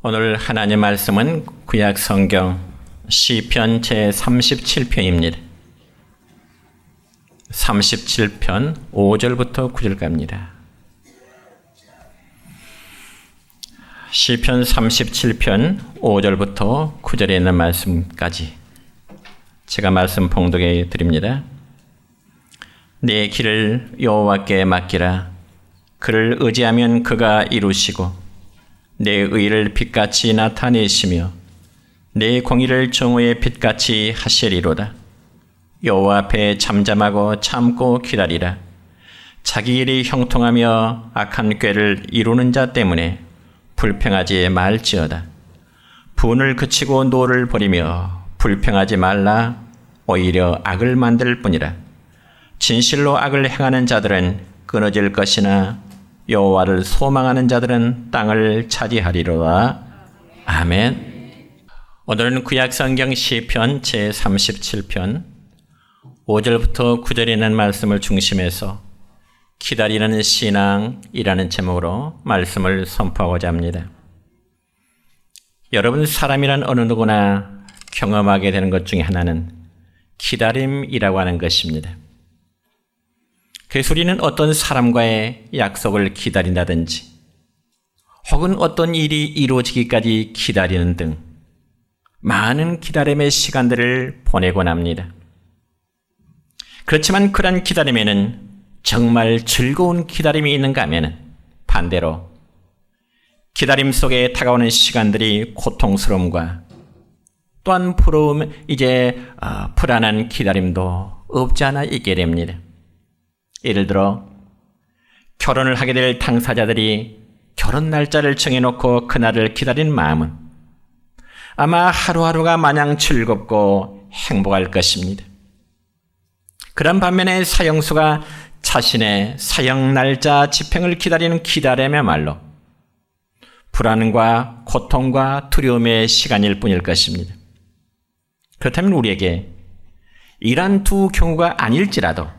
오늘 하나님 말씀은 구약 성경 시편 제37편입니다. 37편 5절부터 9절까지입니다. 시편 37편 5절부터 9절에 있는 말씀까지 제가 말씀 봉독해 드립니다. 내 길을 여호와께 맡기라. 그를 의지하면 그가 이루시고 내 의를 빛같이 나타내시며 내 공의를 정오의 빛같이 하시리로다. 여호와 앞에 잠잠하고 참고 기다리라. 자기 일이 형통하며 악한 꾀를 이루는 자 때문에 불평하지 말지어다. 분을 그치고 노를 버리며 불평하지 말라. 오히려 악을 만들 뿐이라. 진실로 악을 행하는 자들은 끊어질 것이나 여호와를 소망하는 자들은 땅을 차지하리로다. 아멘. 오늘은 구약 성경 시편 제37편 5절부터 9절에 있는 말씀을 중심해서 기다리는 신앙이라는 제목으로 말씀을 선포하고자 합니다. 여러분, 사람이란 어느 누구나 경험하게 되는 것 중에 하나는 기다림이라고 하는 것입니다. 그래서 우리는 어떤 사람과의 약속을 기다린다든지 혹은 어떤 일이 이루어지기까지 기다리는 등 많은 기다림의 시간들을 보내곤 합니다. 그렇지만 그런 기다림에는 정말 즐거운 기다림이 있는가 하면 반대로 기다림 속에 다가오는 시간들이 고통스러움과 또한 부러움, 불안한 기다림도 없지 않아 있게 됩니다. 예를 들어 결혼을 하게 될 당사자들이 결혼 날짜를 정해놓고 그날을 기다리는 마음은 아마 하루하루가 마냥 즐겁고 행복할 것입니다. 그런 반면에 사형수가 자신의 사형 날짜 집행을 기다리는 기다림이야말로 불안과 고통과 두려움의 시간일 뿐일 것입니다. 그렇다면 우리에게 이러한 두 경우가 아닐지라도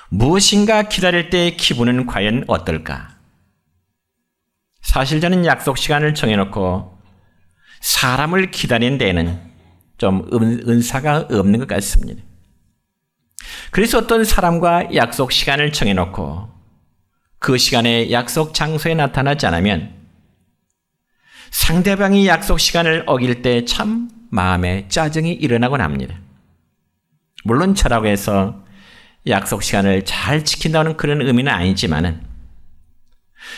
무엇인가 기다릴 때의 기분은 과연 어떨까? 사실 저는 약속 시간을 정해놓고 사람을 기다리는 데에는 좀 은사가 없는 것 같습니다. 그래서 어떤 사람과 약속 시간을 정해놓고 그 시간에 약속 장소에 나타나지 않으면 상대방이 약속 시간을 어길 때 참 마음에 짜증이 일어나곤 합니다. 물론 저라고 해서 약속 시간을 잘 지킨다는 그런 의미는 아니지만은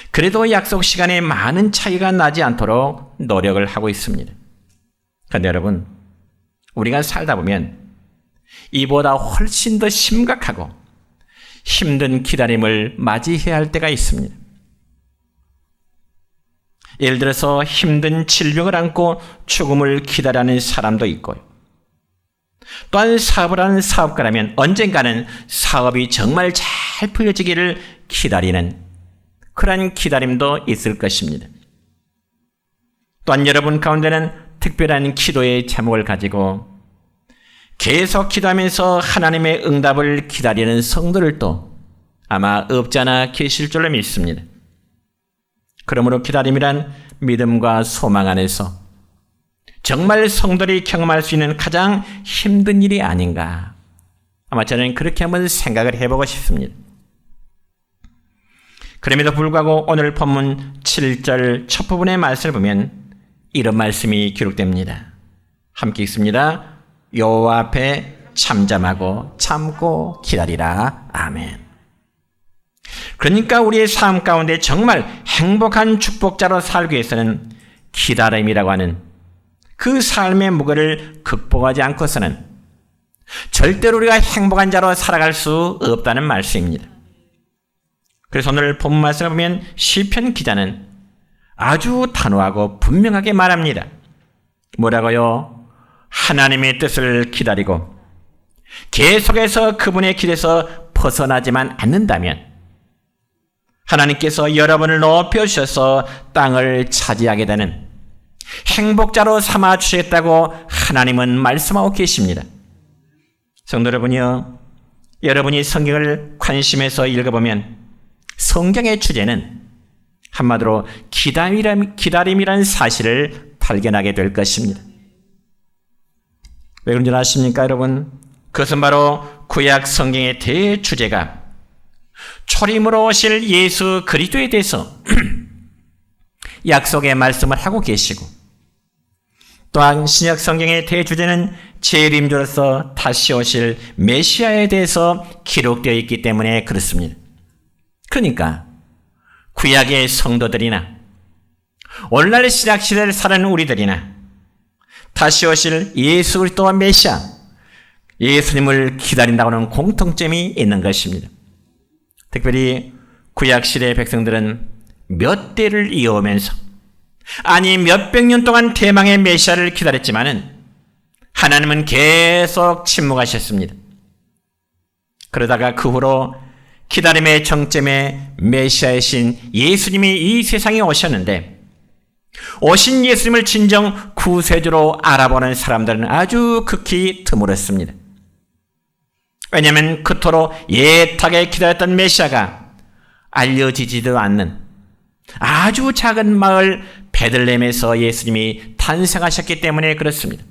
그래도 약속 시간에 많은 차이가 나지 않도록 노력을 하고 있습니다. 그런데 여러분, 우리가 살다 보면 이보다 훨씬 더 심각하고 힘든 기다림을 맞이해야 할 때가 있습니다. 예를 들어서 힘든 질병을 안고 죽음을 기다리는 사람도 있고요. 또한 사업을 하는 사업가라면 언젠가는 사업이 정말 잘 풀려지기를 기다리는 그런 기다림도 있을 것입니다. 또한 여러분 가운데는 특별한 기도의 제목을 가지고 계속 기도하면서 하나님의 응답을 기다리는 성도들도 아마 없지 않아 계실 줄로 믿습니다. 그러므로 기다림이란 믿음과 소망 안에서 정말 성도들이 경험할 수 있는 가장 힘든 일이 아닌가. 아마 저는 그렇게 한번 생각을 해보고 싶습니다. 그럼에도 불구하고 오늘 본문 7절 첫 부분의 말씀을 보면 이런 말씀이 기록됩니다. 함께 읽습니다. 여호와 앞에 잠잠하고 참고 기다리라. 아멘. 그러니까 우리의 삶 가운데 정말 행복한 축복자로 살기 위해서는 기다림이라고 하는 그 삶의 무게를 극복하지 않고서는 절대로 우리가 행복한 자로 살아갈 수 없다는 말씀입니다. 그래서 오늘 본문 말씀을 보면 시편 기자는 아주 단호하고 분명하게 말합니다. 뭐라고요? 하나님의 뜻을 기다리고 계속해서 그분의 길에서 벗어나지만 않는다면 하나님께서 여러분을 높여주셔서 땅을 차지하게 되는 행복자로 삼아주시겠다고 하나님은 말씀하고 계십니다. 성도 여러분이요, 여러분이 성경을 관심해서 읽어보면 성경의 주제는 한마디로 기다림이라는 사실을 발견하게 될 것입니다. 왜 그런지 아십니까, 여러분? 그것은 바로 구약 성경의 대주제가 초림으로 오실 예수 그리스도에 대해서 약속의 말씀을 하고 계시고, 또한 신약 성경의 대주제는 재림주로서 다시 오실 메시아에 대해서 기록되어 있기 때문에 그렇습니다. 그러니까 구약의 성도들이나 오늘날 신약 시대를 사는 우리들이나 다시 오실 예수 그리스도와 메시아, 예수님을 기다린다고는 공통점이 있는 것입니다. 특별히 구약 시대의 백성들은 몇 대를 이어오면서, 아니 몇백 년 동안 대망의 메시아를 기다렸지만은 하나님은 계속 침묵하셨습니다. 그러다가 그 후로 기다림의 정점에 메시아이신 예수님이 이 세상에 오셨는데, 오신 예수님을 진정 구세주로 알아보는 사람들은 아주 극히 드물었습니다. 왜냐하면 그토록 애타게 기다렸던 메시아가 알려지지도 않는 아주 작은 마을 베들레헴에서 예수님이 탄생하셨기 때문에 그렇습니다.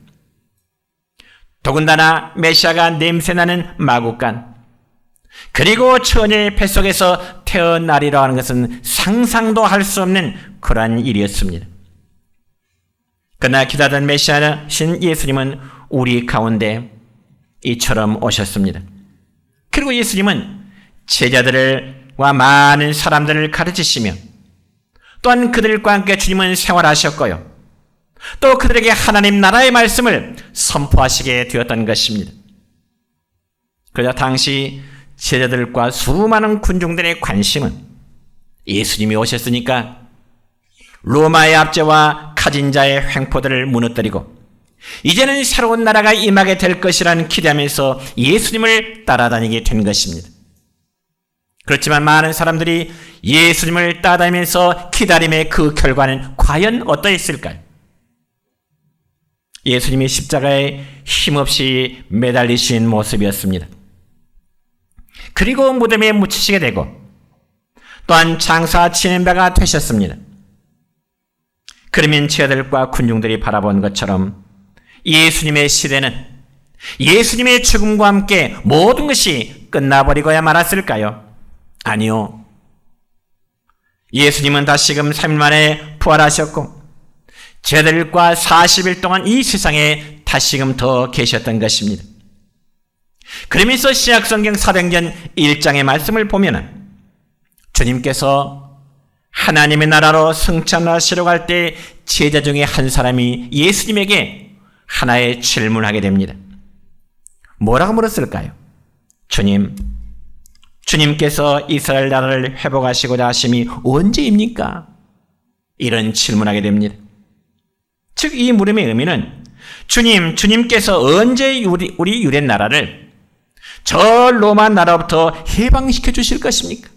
더군다나 메시아가 냄새나는 마구간, 그리고 처녀의 뱃속에서 태어나리라 하는 것은 상상도 할 수 없는 그러한 일이었습니다. 그러나 기다리던 메시아신 예수님은 우리 가운데 이처럼 오셨습니다. 그리고 예수님은 제자들과 많은 사람들을 가르치시며, 또한 그들과 함께 주님은 생활하셨고요, 또 그들에게 하나님 나라의 말씀을 선포하시게 되었던 것입니다. 그러자 당시 제자들과 수많은 군중들의 관심은 예수님이 오셨으니까 로마의 압제와 가진 자의 횡포들을 무너뜨리고 이제는 새로운 나라가 임하게 될 것이라는 기대하면서 예수님을 따라다니게 된 것입니다. 그렇지만 많은 사람들이 예수님을 따라다니면서 기다림의 그 결과는 과연 어떠했을까요? 예수님이 십자가에 힘없이 매달리신 모습이었습니다. 그리고 무덤에 묻히시게 되고, 또한 장사 치는 바가 되셨습니다. 그러면 제자들과 군중들이 바라본 것처럼 예수님의 시대는, 예수님의 죽음과 함께 모든 것이 끝나버리고야 말았을까요? 아니요. 예수님은 다시금 3일 만에 부활하셨고 제자들과 40일 동안 이 세상에 다시금 더 계셨던 것입니다. 그러면서 신약성경 사도행전 1장의 말씀을 보면은 주님께서 하나님의 나라로 승천하시려고 할 때 제자 중에 한 사람이 예수님에게 하나의 질문하게 됩니다. 뭐라고 물었을까요? 주님께서 이스라엘 나라를 회복하시고자 하심이 언제입니까? 이런 질문하게 됩니다. 즉 이 물음의 의미는 주님께서 언제 우리 유대 나라를 저 로마 나라부터 해방시켜 주실 것입니까?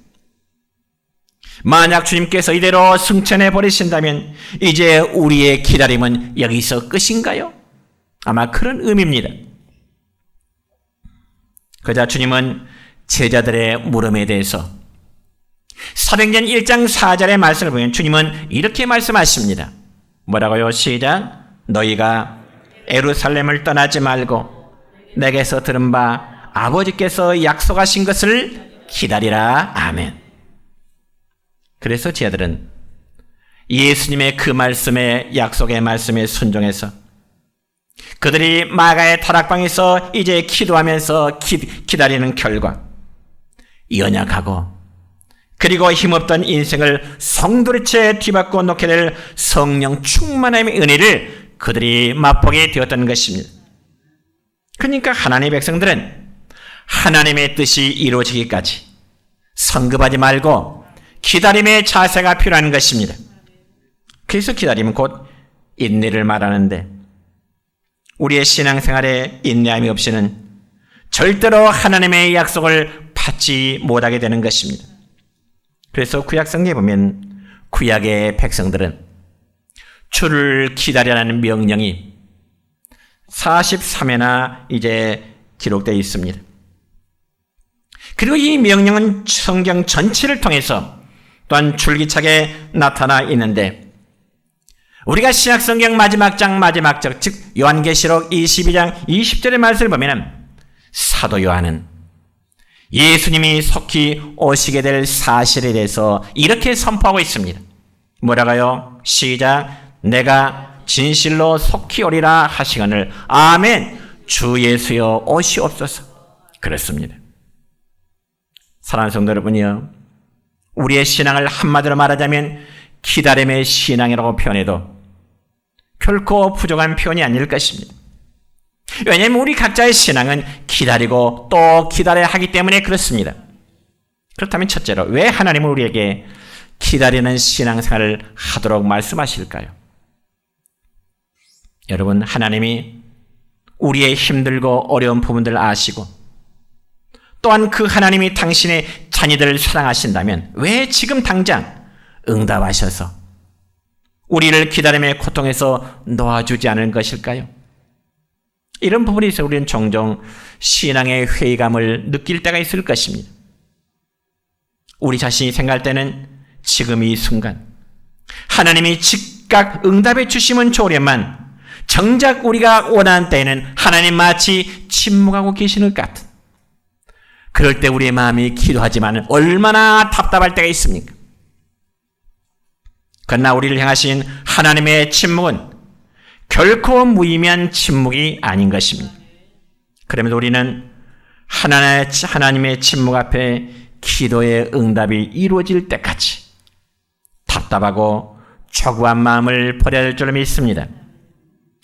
만약 주님께서 이대로 승천해 버리신다면 이제 우리의 기다림은 여기서 끝인가요? 아마 그런 의미입니다. 그러자 주님은 제자들의 물음에 대해서 사도행전 1장 4절의 말씀을 보면 주님은 이렇게 말씀하십니다. 뭐라고요? 시작. 너희가 예루살렘을 떠나지 말고 내게서 들은 바 아버지께서 약속하신 것을 기다리라. 아멘. 그래서 제자들은 예수님의 그 말씀에, 약속의 말씀에 순종해서 그들이 마가의 다락방에서 이제 기도하면서 기다리는 결과 연약하고 그리고 힘없던 인생을 성도리째 뒤바꿔 놓게 될 성령 충만함의 은혜를 그들이 맛보게 되었던 것입니다. 그러니까 하나님의 백성들은 하나님의 뜻이 이루어지기까지 성급하지 말고 기다림의 자세가 필요한 것입니다. 그래서 기다림은 곧 인내를 말하는데, 우리의 신앙생활에 인내함이 없이는 절대로 하나님의 약속을 받지 못하게 되는 것입니다. 그래서 구약성경에 보면 구약의 백성들은 주를 기다리라는 명령이 43회나 이제 기록되어 있습니다. 그리고 이 명령은 성경 전체를 통해서 또한 줄기차게 나타나 있는데, 우리가 신약성경 마지막 장 마지막 절, 즉 요한계시록 22장 20절의 말씀을 보면 사도 요한은 예수님이 속히 오시게 될 사실에 대해서 이렇게 선포하고 있습니다. 뭐라고요? 시작. 내가 진실로 속히 오리라 하시거늘 아멘. 주 예수여 오시옵소서. 그렇습니다. 사랑하는 성도 여러분이요, 우리의 신앙을 한마디로 말하자면 기다림의 신앙이라고 표현해도 결코 부족한 표현이 아닐 것입니다. 왜냐하면 우리 각자의 신앙은 기다리고 또 기다려야 하기 때문에 그렇습니다. 그렇다면 첫째로 왜 하나님은 우리에게 기다리는 신앙생활을 하도록 말씀하실까요? 여러분, 하나님이 우리의 힘들고 어려운 부분들을 아시고 또한 그 하나님이 당신의 자녀들을 사랑하신다면 왜 지금 당장 응답하셔서 우리를 기다림의 고통에서 놓아주지 않은 것일까요? 이런 부분에 있어서 우리는 종종 신앙의 회의감을 느낄 때가 있을 것입니다. 우리 자신이 생각할 때는 지금 이 순간 하나님이 즉각 응답해 주시면 좋으련만 정작 우리가 원하는 때에는 하나님 마치 침묵하고 계시는 것 같은, 그럴 때 우리의 마음이 기도하지만 얼마나 답답할 때가 있습니까? 그러나 우리를 향하신 하나님의 침묵은 결코 무의미한 침묵이 아닌 것입니다. 그러면서 우리는 하나님의 침묵 앞에 기도의 응답이 이루어질 때까지 답답하고 초구한 마음을 버려야 할 줄 믿습니다.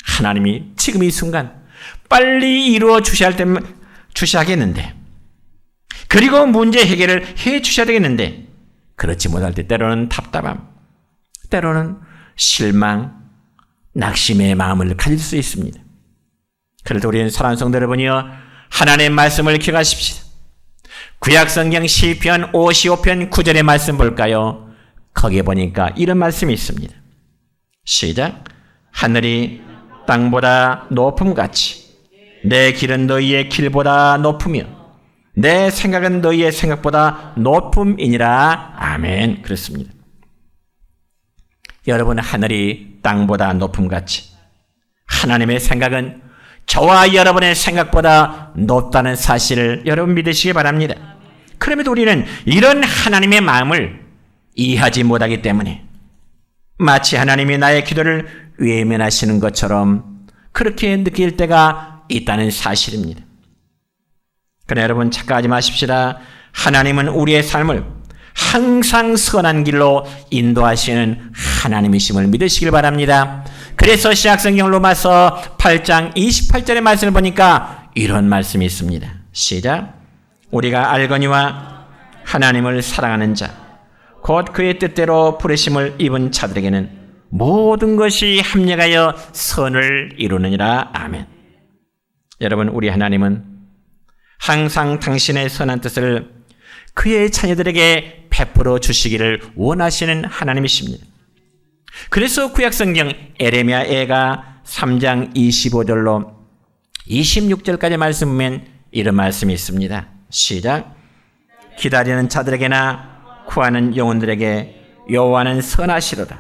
하나님이 지금 이 순간 빨리 이루어 주셔야 할 때면 주셔야겠는데, 그리고 문제 해결을 해 주셔야 되겠는데, 그렇지 못할 때 때로는 답답함, 때로는 실망, 낙심의 마음을 가질 수 있습니다. 그래도 우리는 사랑하는 성도 여러분이여, 하나님의 말씀을 기억하십시다. 구약성경 시편 55편 9절의 말씀 볼까요? 거기에 보니까 이런 말씀이 있습니다. 시작. 하늘이 땅보다 높음같이 내 길은 너희의 길보다 높으며 내 생각은 너희의 생각보다 높음이니라. 아멘. 그렇습니다. 여러분, 하늘이 땅보다 높음같이 하나님의 생각은 저와 여러분의 생각보다 높다는 사실을 여러분 믿으시기 바랍니다. 그럼에도 우리는 이런 하나님의 마음을 이해하지 못하기 때문에 마치 하나님이 나의 기도를 외면하시는 것처럼 그렇게 느낄 때가 있다는 사실입니다. 그러나 여러분, 착각하지 마십시다. 하나님은 우리의 삶을 항상 선한 길로 인도하시는 하나님이심을 믿으시길 바랍니다. 그래서 신약성경 로마서 8장 28절의 말씀을 보니까 이런 말씀이 있습니다. 시작. 우리가 알거니와 하나님을 사랑하는 자 곧 그의 뜻대로 부르심을 입은 자들에게는 모든 것이 합력하여 선을 이루느니라. 아멘. 여러분, 우리 하나님은 항상 당신의 선한 뜻을 그의 자녀들에게 베풀어 주시기를 원하시는 하나님이십니다. 그래서 구약성경 에레미야가 3장 25절로 26절까지 말씀 보면 이런 말씀이 있습니다. 시작. 기다리는 자들에게나 구하는 영혼들에게 여호와는 선하시로다.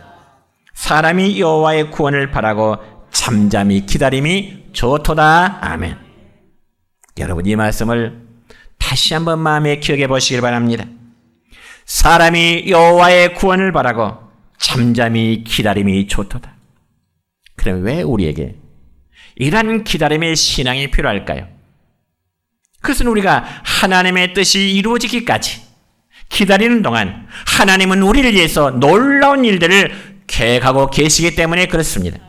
사람이 여호와의 구원을 바라고 잠잠히 기다림이 좋도다. 아멘. 여러분, 이 말씀을 다시 한번 마음에 기억해 보시길 바랍니다. 사람이 여호와의 구원을 바라고 잠잠히 기다림이 좋도다. 그럼 왜 우리에게 이러한 기다림의 신앙이 필요할까요? 그것은 우리가 하나님의 뜻이 이루어지기까지 기다리는 동안 하나님은 우리를 위해서 놀라운 일들을 계획하고 계시기 때문에 그렇습니다.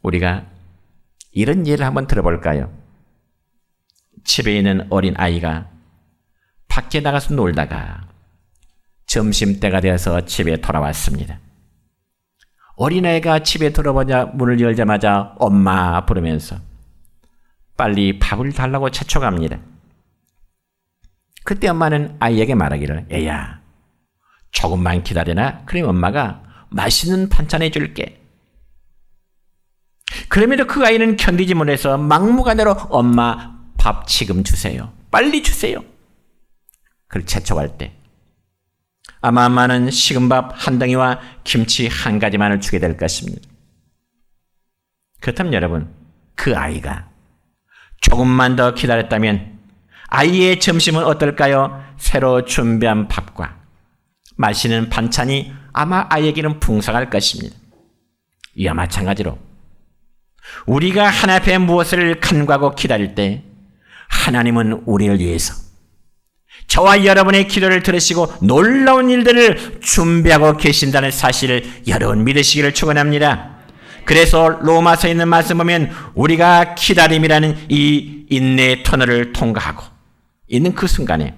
우리가 이런 예를 한번 들어볼까요? 집에 있는 어린 아이가 밖에 나가서 놀다가 점심때가 되어서 집에 돌아왔습니다. 어린아이가 집에 들어오자 문을 열자마자 엄마 부르면서 빨리 밥을 달라고 채촉합니다. 그때 엄마는 아이에게 말하기를, 애야, 조금만 기다려라. 그럼 엄마가 맛있는 반찬 해줄게. 그럼에도 그 아이는 견디지 못해서 막무가내로 엄마 밥 지금 주세요. 빨리 주세요. 그걸 채촉할 때 아마 엄마는 식은밥 한 덩이와 김치 한 가지만을 주게 될 것입니다. 그렇다면 여러분, 그 아이가 조금만 더 기다렸다면 아이의 점심은 어떨까요? 새로 준비한 밥과 맛있는 반찬이 아마 아이에게는 풍성할 것입니다. 이와 마찬가지로 우리가 하나님 앞에 무엇을 간구하고 기다릴 때 하나님은 우리를 위해서 저와 여러분의 기도를 들으시고 놀라운 일들을 준비하고 계신다는 사실을 여러분 믿으시기를 축원합니다. 그래서 로마서에 있는 말씀 보면 우리가 기다림이라는 이 인내의 터널을 통과하고 있는 그 순간에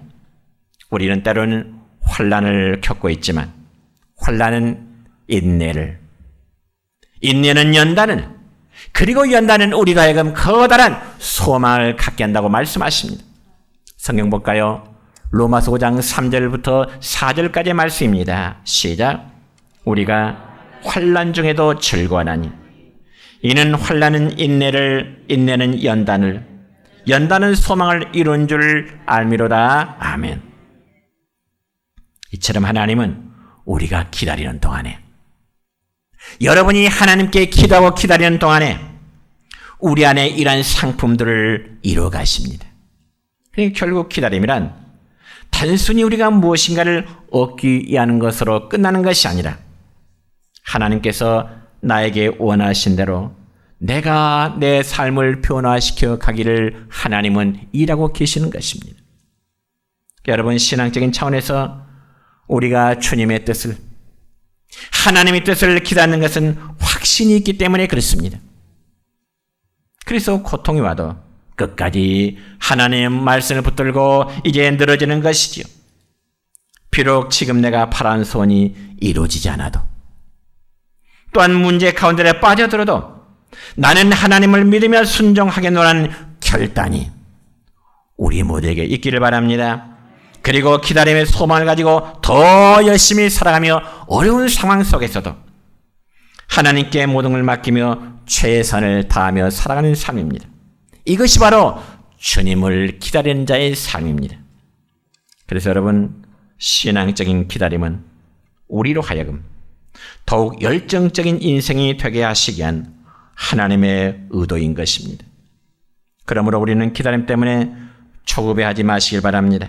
우리는 때로는 환난을 겪고 있지만 환난은 인내는 연단을, 그리고 연단은 우리가 하여금 커다란 소망을 갖게 한다고 말씀하십니다. 성경 볼까요? 로마서 5장 3절부터 4절까지의 말씀입니다. 시작. 우리가 환난 중에도 즐거워하나니 이는 환난은 인내는 연단은 소망을 이룬 줄 알미로다. 아멘. 이처럼 하나님은 우리가 기다리는 동안에, 여러분이 하나님께 기도하고 기다리는 동안에 우리 안에 이러한 상품들을 이루어 가십니다. 결국 기다림이란 단순히 우리가 무엇인가를 얻기 위한 것으로 끝나는 것이 아니라 하나님께서 나에게 원하신 대로 내가 내 삶을 변화시켜 가기를 하나님은 일하고 계시는 것입니다. 여러분, 신앙적인 차원에서 우리가 주님의 뜻을, 하나님의 뜻을 기다리는 것은 확신이 있기 때문에 그렇습니다. 그래서 고통이 와도 끝까지 하나님의 말씀을 붙들고 이제 늘어지는 것이지요. 비록 지금 내가 바란 소원이 이루어지지 않아도, 또한 문제 가운데 빠져들어도 나는 하나님을 믿으며 순종하겠노라는 결단이 우리 모두에게 있기를 바랍니다. 그리고 기다림의 소망을 가지고 더 열심히 살아가며 어려운 상황 속에서도 하나님께 모든 걸 맡기며 최선을 다하며 살아가는 삶입니다. 이것이 바로 주님을 기다리는 자의 삶입니다. 그래서 여러분, 신앙적인 기다림은 우리로 하여금 더욱 열정적인 인생이 되게 하시기 위한 하나님의 의도인 것입니다. 그러므로 우리는 기다림 때문에 초급해하지 마시길 바랍니다.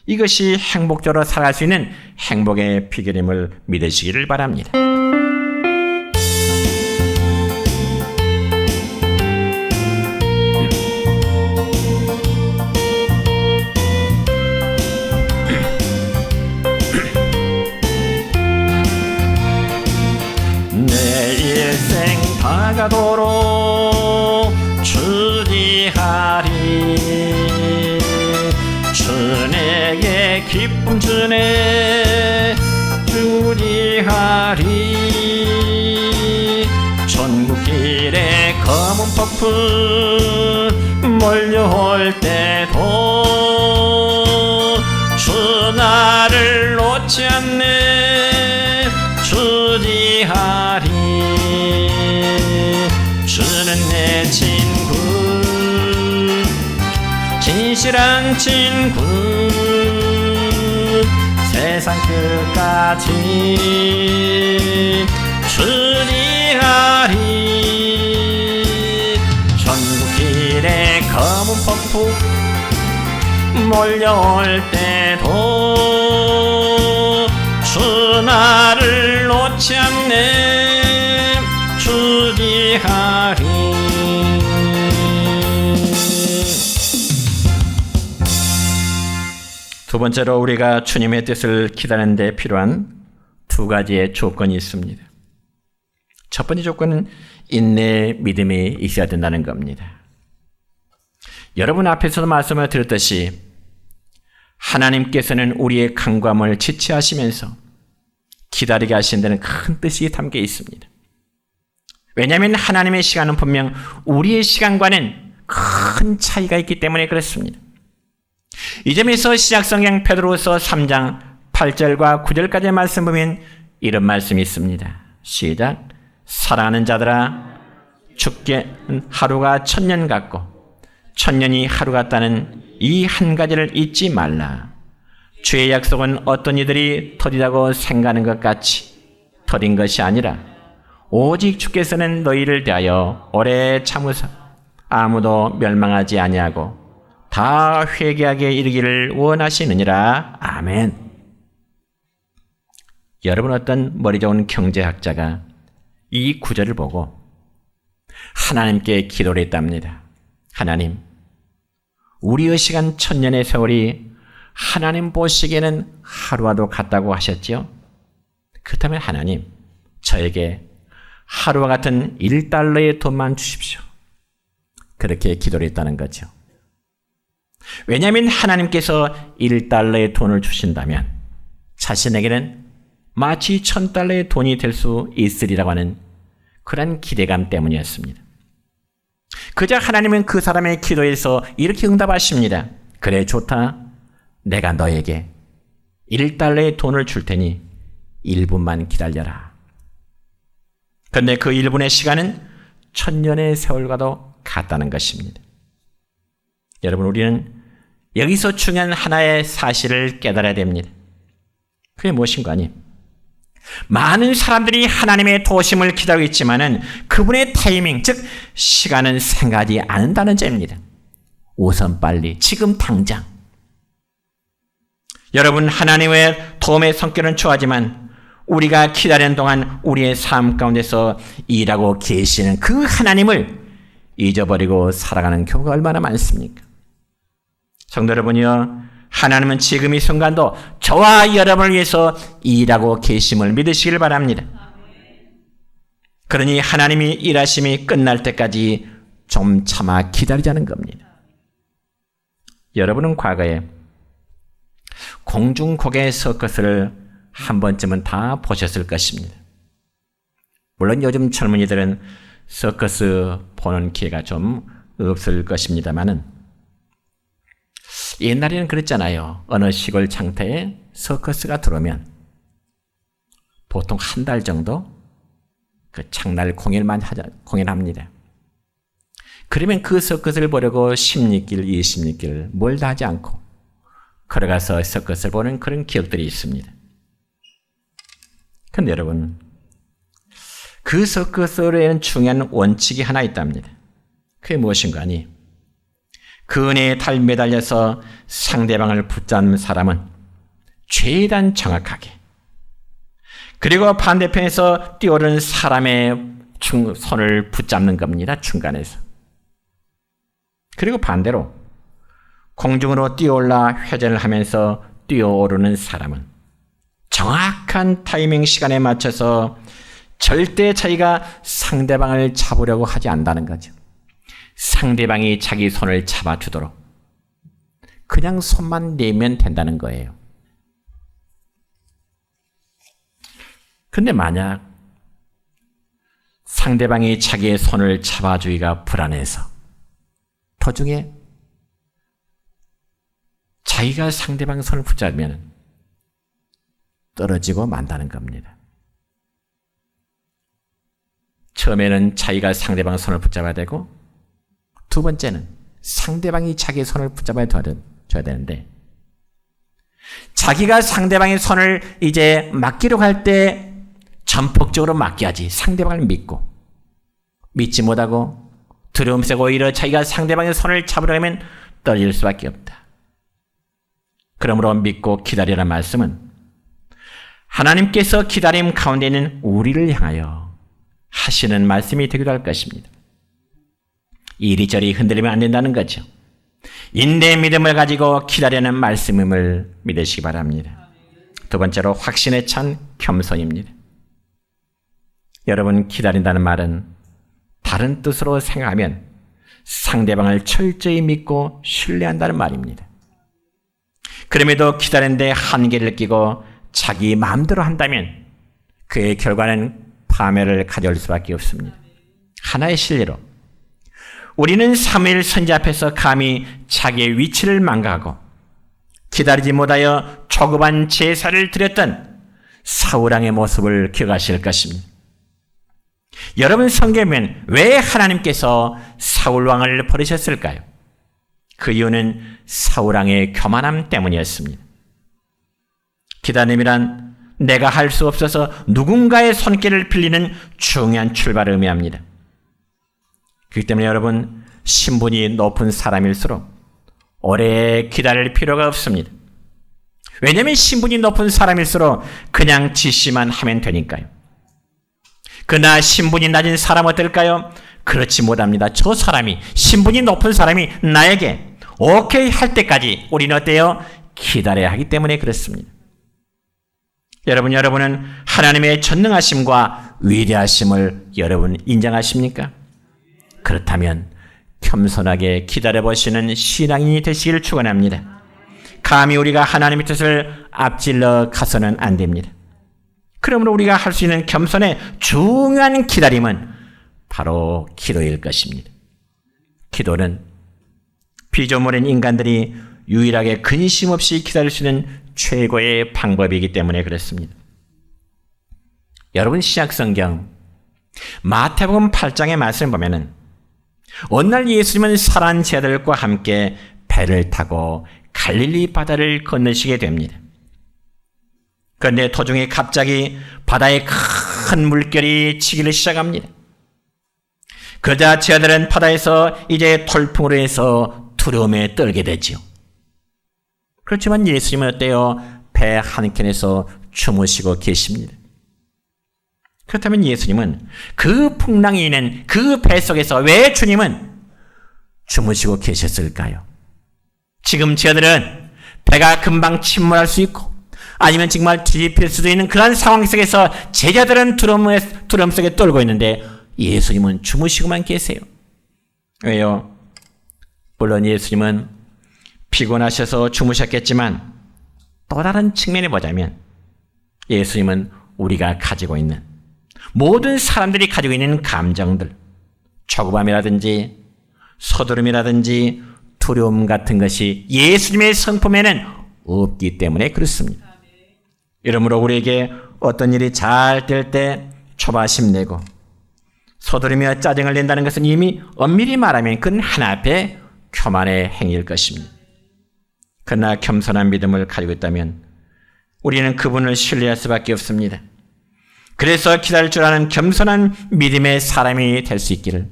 이것이 행복적으로 살아갈 수 있는 행복의 비결임을 믿으시기를 바랍니다. 내 일생 다가도록 주지하리. 주내게 기쁨 주네 주지하리. 전국길에 검은 폭풍 몰려올 때도 주 나를 놓지 않네 주지하리. 주는 내 친구, 진실한 친구, 세상 끝까지 주지하리. 전국길에 검은 폭풍 몰려올 때도 주 나를 놓지 않네 주지하리. 두 번째로 우리가 주님의 뜻을 기다리는 데 필요한 두 가지의 조건이 있습니다. 첫 번째 조건은 인내의 믿음이 있어야 된다는 겁니다. 여러분 앞에서도 말씀을 드렸듯이 하나님께서는 우리의 간구함을 지체하시면서 기다리게 하신 데는 큰 뜻이 담겨 있습니다. 왜냐하면 하나님의 시간은 분명 우리의 시간과는 큰 차이가 있기 때문에 그렇습니다. 이 점에서 신약성경 베드로후서 3장 8절과 9절까지의 말씀 보면 이런 말씀이 있습니다. 시작. 사랑하는 자들아, 주께 하루가 1000년 같고 1000년이 하루 같다는 이 한 가지를 잊지 말라. 주의 약속은 어떤 이들이 터지다고 생각하는 것 같이 터진 것이 아니라 오직 주께서는 너희를 대하여 오래 참으사 아무도 멸망하지 아니하고 다 회개하게 이르기를 원하시느니라. 아멘. 여러분, 어떤 머리 좋은 경제학자가 이 구절을 보고 하나님께 기도를 했답니다. 하나님, 우리의 시간 1000년의 세월이 하나님 보시기에는 하루와도 같다고 하셨지요? 그렇다면 하나님, 저에게 하루와 같은 1달러의 돈만 주십시오. 그렇게 기도를 했다는 거죠. 왜냐하면 하나님께서 1달러의 돈을 주신다면 자신에게는 마치 1000달러의 돈이 될 수 있으리라고 하는 그런 기대감 때문이었습니다. 그저 하나님은 그 사람의 기도에서 이렇게 응답하십니다. 그래, 좋다. 내가 너에게 1달러의 돈을 줄 테니 1분만 기다려라. 그런데 그 1분의 시간은 1000년의 세월과도 같다는 것입니다. 여러분, 우리는 여기서 중요한 하나의 사실을 깨달아야 됩니다. 그게 무엇인가 하니, 많은 사람들이 하나님의 도심을 기다리고 있지만은 그분의 타이밍, 즉 시간은 생각하지 않는다는 점입니다. 우선 빨리, 지금 당장. 여러분, 하나님의 도움의 성격은 좋아하지만 우리가 기다리는 동안 우리의 삶 가운데서 일하고 계시는 그 하나님을 잊어버리고 살아가는 경우가 얼마나 많습니까? 성도 여러분이요, 하나님은 지금 이 순간도 저와 여러분을 위해서 일하고 계심을 믿으시길 바랍니다. 그러니 하나님이 일하심이 끝날 때까지 좀 참아 기다리자는 겁니다. 여러분은 과거에 공중고개 서커스를 한 번쯤은 다 보셨을 것입니다. 물론 요즘 젊은이들은 서커스 보는 기회가 좀 없을 것입니다만은 옛날에는 그랬잖아요. 어느 시골 장터에 서커스가 들어오면 보통 한 달 정도 그 장날 공연합니다. 그러면 그 서커스를 보려고 10리길, 20리길 뭘 다 하지 않고 걸어가서 서커스를 보는 그런 기억들이 있습니다. 그런데 여러분, 그 서커스에는 중요한 원칙이 하나 있답니다. 그게 무엇인가 하니, 그 은혜에 달 매달려서 상대방을 붙잡는 사람은 최대한 정확하게, 그리고 반대편에서 뛰어오르는 사람의 손을 붙잡는 겁니다. 중간에서. 그리고 반대로 공중으로 뛰어올라 회전을 하면서 뛰어오르는 사람은 정확한 타이밍 시간에 맞춰서 절대 자기가 상대방을 잡으려고 하지 않는다는 거죠. 상대방이 자기 손을 잡아주도록 그냥 손만 내면 된다는 거예요. 근데 만약 상대방이 자기의 손을 잡아주기가 불안해서 도중에 자기가 상대방 손을 붙잡으면 떨어지고 만다는 겁니다. 처음에는 자기가 상대방 손을 붙잡아야 되고, 두 번째는 상대방이 자기의 손을 붙잡아야 줘야 되는데, 자기가 상대방의 손을 이제 맡기려고 할 때 전폭적으로 맡겨야지. 상대방을 믿지 못하고 두려움 속에 오히려 자기가 상대방의 손을 잡으려면 떨어질 수밖에 없다. 그러므로 믿고 기다리라는 말씀은 하나님께서 기다림 가운데 있는 우리를 향하여 하시는 말씀이 되기도 할 것입니다. 이리저리 흔들리면 안 된다는 거죠. 인내의 믿음을 가지고 기다리는 말씀임을 믿으시기 바랍니다. 두 번째로 확신에 찬 겸손입니다. 여러분, 기다린다는 말은 다른 뜻으로 생각하면 상대방을 철저히 믿고 신뢰한다는 말입니다. 그럼에도 기다리는데 한계를 끼고 자기 마음대로 한다면 그의 결과는 파멸을 가져올 수밖에 없습니다. 하나의 실례로 우리는 사무엘 선지자 앞에서 감히 자기의 위치를 망각하고 기다리지 못하여 조급한 제사를 드렸던 사울왕의 모습을 기억하실 것입니다. 여러분, 성경에는 왜 하나님께서 사울왕을 버리셨을까요? 그 이유는 사울왕의 교만함 때문이었습니다. 기다림이란 내가 할 수 없어서 누군가의 손길을 빌리는 중요한 출발을 의미합니다. 그렇기 때문에 여러분, 신분이 높은 사람일수록 오래 기다릴 필요가 없습니다. 왜냐하면 신분이 높은 사람일수록 그냥 지시만 하면 되니까요. 그러나 신분이 낮은 사람 어떨까요? 그렇지 못합니다. 저 사람이, 신분이 높은 사람이 나에게 오케이 할 때까지 우리는 어때요? 기다려야 하기 때문에 그렇습니다. 여러분은 하나님의 전능하심과 위대하심을 여러분 인정하십니까? 그렇다면 겸손하게 기다려보시는 신앙인이 되시기를 축원합니다. 감히 우리가 하나님의 뜻을 앞질러 가서는 안 됩니다. 그러므로 우리가 할 수 있는 겸손의 중요한 기다림은 바로 기도일 것입니다. 기도는 피조물인 인간들이 유일하게 근심 없이 기다릴 수 있는 최고의 방법이기 때문에 그렇습니다. 여러분, 신약성경 마태복음 8장의 말씀을 보면은 어느 날 예수님은 사랑하는 제자들과 함께 배를 타고 갈릴리 바다를 건너시게 됩니다. 그런데 도중에 갑자기 바다에 큰 물결이 치기를 시작합니다. 그러자 제자들은 바다에서 이제 돌풍으로 해서 두려움에 떨게 되지요. 그렇지만 예수님은 어때요? 배 한켠에서 주무시고 계십니다. 그렇다면 예수님은 그 풍랑이 있는 그 배 속에서 왜 주님은 주무시고 계셨을까요? 지금 제자들은 배가 금방 침몰할 수 있고 아니면 정말 뒤집힐 수도 있는 그런 상황 속에서 제자들은 두려움 속에 떨고 있는데 예수님은 주무시고만 계세요. 왜요? 물론 예수님은 피곤하셔서 주무셨겠지만 또 다른 측면에 보자면 예수님은 우리가 가지고 있는 모든 사람들이 가지고 있는 감정들, 초급함이라든지 서두름이라든지 두려움 같은 것이 예수님의 성품에는 없기 때문에 그렇습니다. 이러므로 우리에게 어떤 일이 잘 될 때 초바심 내고 서두르며 짜증을 낸다는 것은 이미 엄밀히 말하면 그건 하나님의 교만의 행위일 것입니다. 그러나 겸손한 믿음을 가지고 있다면 우리는 그분을 신뢰할 수밖에 없습니다. 그래서 기다릴 줄 아는 겸손한 믿음의 사람이 될 수 있기를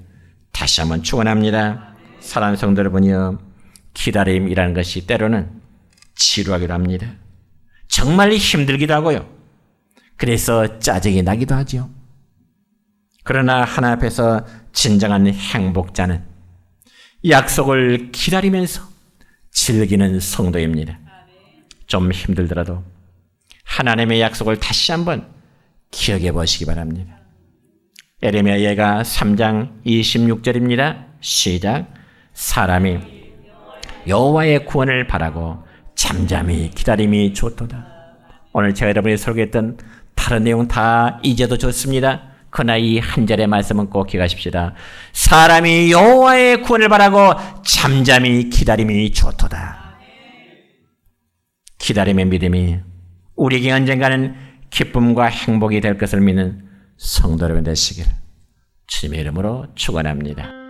다시 한번 축원합니다. 사랑하는 성도 여러분이여, 기다림이라는 것이 때로는 지루하기도 합니다. 정말 힘들기도 하고요. 그래서 짜증이 나기도 하죠. 그러나 하나님 앞에서 진정한 행복자는 약속을 기다리면서 즐기는 성도입니다. 좀 힘들더라도 하나님의 약속을 다시 한번 기억해 보시기 바랍니다. 에레미야 예가 3장 26절입니다. 시작. 사람이 여호와의 구원을 바라고 잠잠히 기다림이 좋도다. 오늘 제가 여러분이 설교했던 다른 내용 다 잊어도 좋습니다. 그러나 이 한 절의 말씀은 꼭 기억하십시다. 사람이 여호와의 구원을 바라고 잠잠히 기다림이 좋도다. 기다림의 믿음이 우리에게 언젠가는 기쁨과 행복이 될 것을 믿는 성도 여러분 되시기를 주님의 이름으로 축원합니다.